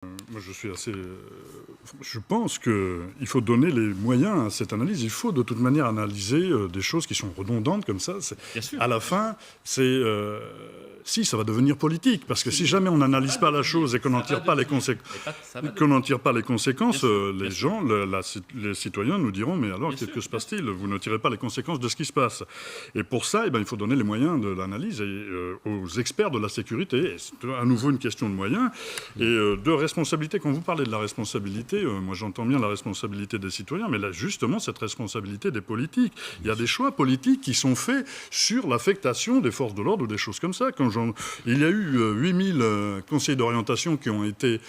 Moi, je suis assez. Je pense qu'il faut donner les moyens à cette analyse. Il faut de toute manière analyser des choses qui sont redondantes comme ça. Bien sûr. À la fin, c'est. Si, ça va devenir politique, parce que si jamais on n'analyse pas la chose et qu'on n'en tire pas les conséquences, les gens, les citoyens nous diront, mais alors, que se passe-t-il? Vous ne tirez pas les conséquences de ce qui se passe. Et pour ça, il faut donner les moyens de l'analyse aux experts de la sécurité. C'est à nouveau une question de moyens et de responsabilité. Quand vous parlez de la responsabilité, moi j'entends bien la responsabilité des citoyens, mais là, justement, cette responsabilité des politiques. Il y a des choix politiques qui sont faits sur l'affectation des forces de l'ordre ou des choses comme ça. Il y a eu 8000 conseillers d'orientation qui ont été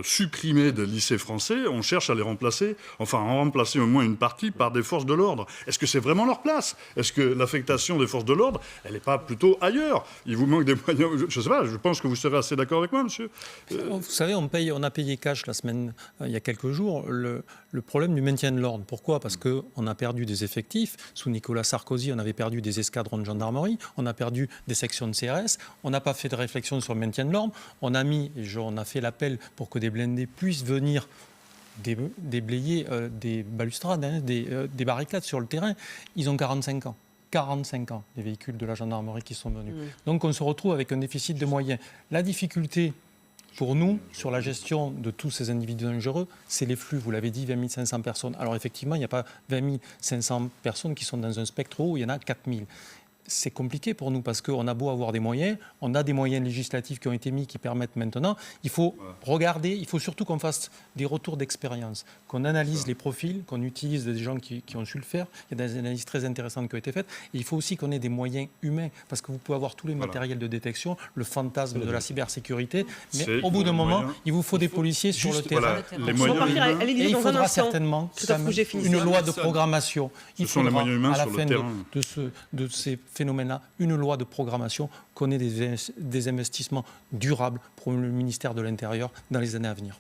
supprimés des lycées français. On cherche à les remplacer, enfin à en remplacer au moins une partie par des forces de l'ordre. Est-ce que c'est vraiment leur place? Est-ce que l'affectation des forces de l'ordre, elle n'est pas plutôt ailleurs? Il vous manque des moyens. Je ne sais pas, je pense que vous serez assez d'accord avec moi, monsieur. Vous savez, on a payé cash la semaine, il y a quelques jours, le problème du maintien de l'ordre. Pourquoi? Parce qu'on a perdu des effectifs. Sous Nicolas Sarkozy, on avait perdu des escadrons de gendarmerie, on a perdu des sections de CRS, on n'a pas fait de réflexion sur le maintien de l'ordre. On a fait l'appel pour que des blindés puissent venir déblayer des balustrades, des barricades sur le terrain. Ils ont 45 ans. 45 ans, les véhicules de la gendarmerie qui sont venus. Donc on se retrouve avec un déficit de moyens. La difficulté pour nous, sur la gestion de tous ces individus dangereux, c'est les flux. Vous l'avez dit, 20 500 personnes. Alors effectivement, il n'y a pas 20 500 personnes qui sont dans un spectre où il y en a 4 000. C'est compliqué pour nous parce qu'on a beau avoir des moyens, on a des moyens législatifs qui ont été mis qui permettent maintenant. Il faut regarder, il faut surtout qu'on fasse des retours d'expérience, qu'on analyse les profils, qu'on utilise des gens qui ont su le faire. Il y a des analyses très intéressantes qui ont été faites. Et il faut aussi qu'on ait des moyens humains parce que vous pouvez avoir tous les matériels de détection, le fantasme de la cybersécurité, mais au bout d'un moment, il vous faut des policiers sur le terrain. Les moyens humains. Et il faudra certainement une loi de programmation. Ce sont les moyens humains sur le terrain. De ces phénomène-là, une loi de programmation, qu'on ait des investissements durables pour le ministère de l'Intérieur dans les années à venir.